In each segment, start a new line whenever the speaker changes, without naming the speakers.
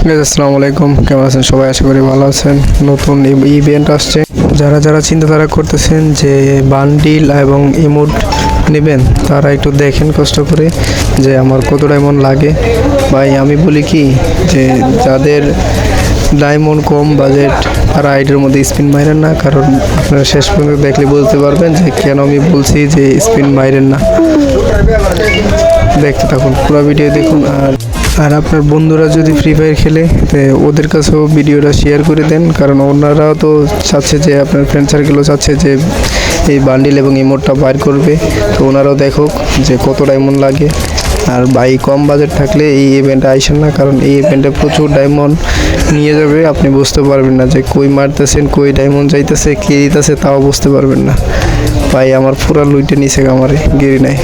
আসসালামু আলাইকুম, কেমন আছেন সবাই? আশা করি ভালো আছেন। নতুন ইভেন্ট আসছে, যারা চিন্তাধারা করতেছেন যে বান্ডিল এবং ইমোট নেবেন তারা একটু দেখেন কষ্ট করে যে আমার কত ডায়মন্ড লাগে। ভাই আমি বলি কি যে যাদের ডায়মন্ড কম বাজেট তারা আইডির মধ্যে স্পিন মাইরেন না, কারণ আপনারা শেষ পর্যন্ত দেখলে বুঝতে পারবেন যে কেন আমি বলছি যে স্পিন মাইরেন না। দেখতে থাকুন, পুরো ভিডিও দেখুন। আর আপনার বন্ধুরা যদি ফ্রি ফায়ার খেলে তো ওদের কাছেও ভিডিওটা শেয়ার করে দেন, কারণ ওনারাও তো চাচ্ছে যে আপনার ফ্রেন্ড সার্কেলও চাচ্ছে যে এই বান্ডিল এবং ইমোটটা বাইর করবে, তো ওনারাও দেখুক যে কত ডায়মন্ড লাগে। আর ভাই কম বাজেট থাকলে এই ইভেন্টে আইসেন না, কারণ এই ইভেন্টে প্রচুর ডায়মন্ড নিয়ে যাবে, আপনি বুঝতে পারবেন না যে কই মারতেছেন, কই ডায়মন্ড যাইতেছে, কে দিতেছে তাও বুঝতে পারবেন না। ভাই আমার পুরো লুইটে নিচে আমারে গেরি নাই,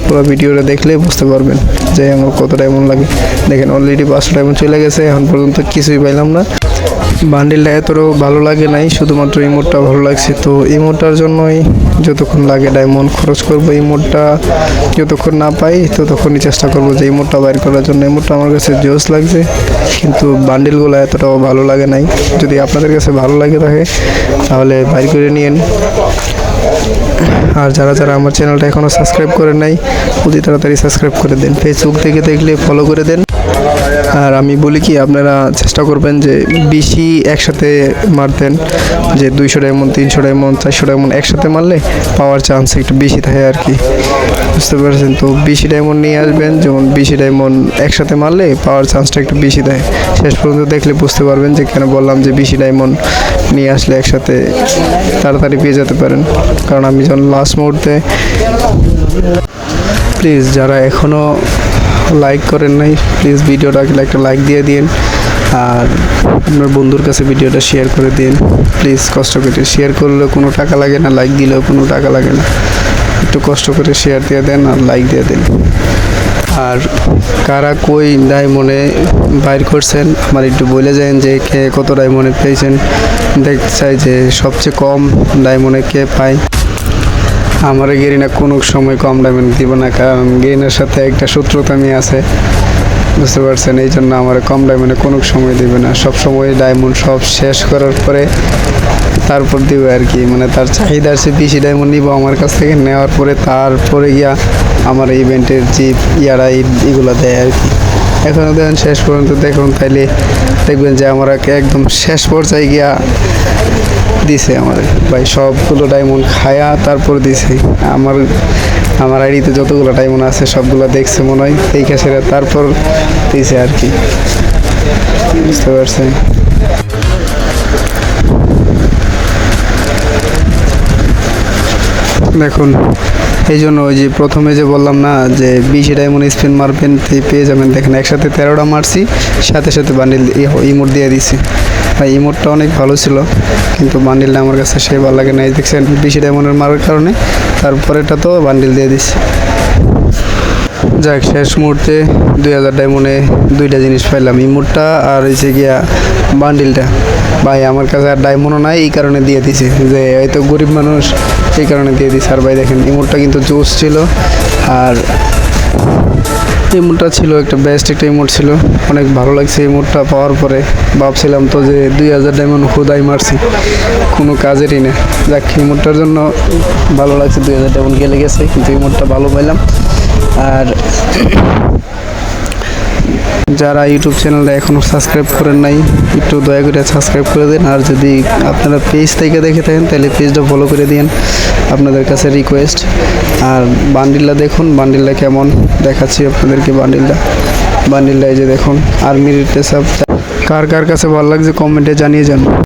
পুরো ভিডিওটা দেখলে বুঝতে পারবেন যে আমার কত ডায়মন্ড লাগে। দেখেন অলরেডি 500 ডায়মন্ড চলে গেছে, এখন পর্যন্ত কিছুই পাইলাম না। বান্ডিলটা এতটাও ভালো লাগে নাই, শুধুমাত্র ইমোটটা ভালো লাগছে। তো ইমোটটার জন্যই যতক্ষণ লাগে ডায়মন্ড খরচ করবো, ইমোটটা যতক্ষণ না পাই ততক্ষণই চেষ্টা করবো যে ইমোটটা বাইর করার জন্য। ইমোটটা আমার কাছে জোস লাগছে, কিন্তু বান্ডিলগুলো এতটাও ভালো লাগে নাই। যদি আপনাদের কাছে ভালো লাগে থাকে তাহলে বাইর করে নিয়েন। আর যারা আমার চ্যানেলটা এখনও সাবস্ক্রাইব করেন নাই অতি তাড়াতাড়ি সাবস্ক্রাইব করে দেন। ফেসবুক থেকে দেখলে ফলো করে দেন। আর আমি বলি কি আপনারা চেষ্টা করবেন যে বেশি একসাথে মারতেন, যে 200 ডায়মন্ড, 300 ডায়মন্ড, 400 ডায়মন্ড একসাথে মারলে পাওয়ার চান্স একটু বেশি থাকে আর কি, বুঝতে পারছেন? তো বেশি ডায়মন্ড নিয়ে আসবেন, যেমন বেশি ডায়মন্ড একসাথে মারলে পাওয়ার চান্সটা একটু বেশি দেয়। শেষ পর্যন্ত দেখলে বুঝতে পারবেন যে কেন বললাম যে বেশি ডায়মন্ড নিয়ে আসলে একসাথে তাড়াতাড়ি পেয়ে যেতে পারেন। কারণ আমি যখন লাস্ট মুহূর্তে, প্লিজ যারা এখনও লাইক করেন নাই প্লিজ ভিডিওটাকে একটা লাইক দিয়ে দিন, আর আপনার বন্ধুর কাছে ভিডিওটা শেয়ার করে দিন প্লিজ। কষ্ট করে শেয়ার করলেও কোনো টাকা লাগে না, লাইক দিলেও কোনো টাকা লাগে না। একটু কষ্ট করে শেয়ার দিয়ে দেন আর লাইক দিয়ে দেন। আর কারা কই ডায়মন্ডে বাইর করছেন আমার একটু বলে যান যে কে কত ডায়মন্ডে পেয়েছেন। দেখতে চাই যে সবচেয়ে কম ডায়মন্ডে কে পায়। আমার গেরিনা কোনো সময় কম ডায়মন্ড দিব না, কারণ গেরিনার সাথে একটা শত্রুতা নিয়ে আছে, বুঝতে পারছেন? এই জন্য আমার কম ডায়মন্ডে কোনো সময় দিবে না। সব সময় ডায়মন্ড সব শেষ করার পরে তারপর দিবে আর কি, মানে তার চাহিদার চেয়ে বেশি ডায়মন্ড নিব আমার কাছ থেকে, নেওয়ার পরে তারপরে গিয়া আমার ইভেন্টের যে এগুলো দেয় আর কি। এখনও দেখেন শেষ পর্যন্ত দেখুন, তাইলে দেখবেন যে আমার একদম শেষ পর্যায়ে গিয়া দিছে আমার ভাই সবগুলো ডায়মন্ড খায়া তারপর দিছে। আমার আইডিতে যতগুলো ডায়মন্ড আছে সবগুলো দেখছে মনে হয়, এই ক্যাশেরা তারপর দিছে আর কি, বুঝতে পারছেন? দেখুন এই জন্য ওই যে প্রথমে যে বললাম না যে 20 ডায়মন্ড স্পিন মারবেন পেয়ে যাবেন। দেখেন একসাথে 13টা মারছি, সাথে বান্ডিল ইমোট দিয়ে দিছি। ভাই ইমোটটা অনেক ভালো ছিল, কিন্তু বান্ডিলটা আমার কাছে সে ভালো লাগে না। দেখছেন 20 ডায়মন্ডের মারার কারণে তারপরেটা তো বান্ডিল দিয়ে দিছি। যাক, শেষ মুহূর্তে 2000 ডায়মন্ডে 2টা জিনিস পাইলাম, ইমোটটা আর হচ্ছে গিয়া বান্ডিলটা। ভাই আমার কাছে আর ডায়মন্ডও নাই, এই কারণে দিয়ে দিছি যে হয়তো গরিব মানুষ, এই কারণে দিয়ে দিছি। আর ভাই দেখেন ইমোটটা কিন্তু জোস ছিল, আর ইমোটটা ছিল একটা বেস্ট একটা ইমোট ছিল, অনেক ভালো লাগছে। ইমোটটা পাওয়ার পরে ভাবছিলাম তো যে 2000 ডায়মন্ড খোদাই মারছি, কোনো কাজেরই না। যাক, ইমোটটার জন্য ভালো লাগছে, 2000 ডায়মন্ড গেলে গেছে, কিন্তু ইমোটটা ভালো পাইলাম। আর যারা ইউটিউব চ্যানেলটা এখনও সাবস্ক্রাইব করেন নাই একটু দয়া করে সাবস্ক্রাইব করে দেন। আর যদি আপনারা পেজ থেকে দেখে থাকেন তাহলে পেজটা ফলো করে দিন, আপনাদের কাছে রিকোয়েস্ট। আর বান্ডিলটা দেখুন, বান্ডিলটা কেমন দেখাচ্ছি আপনাদেরকে। বান্ডিলটা এই যে দেখুন, আর্মির ড্রেস আপ। কার কাছে ভালো লাগছে কমেন্টে জানিয়ে যান।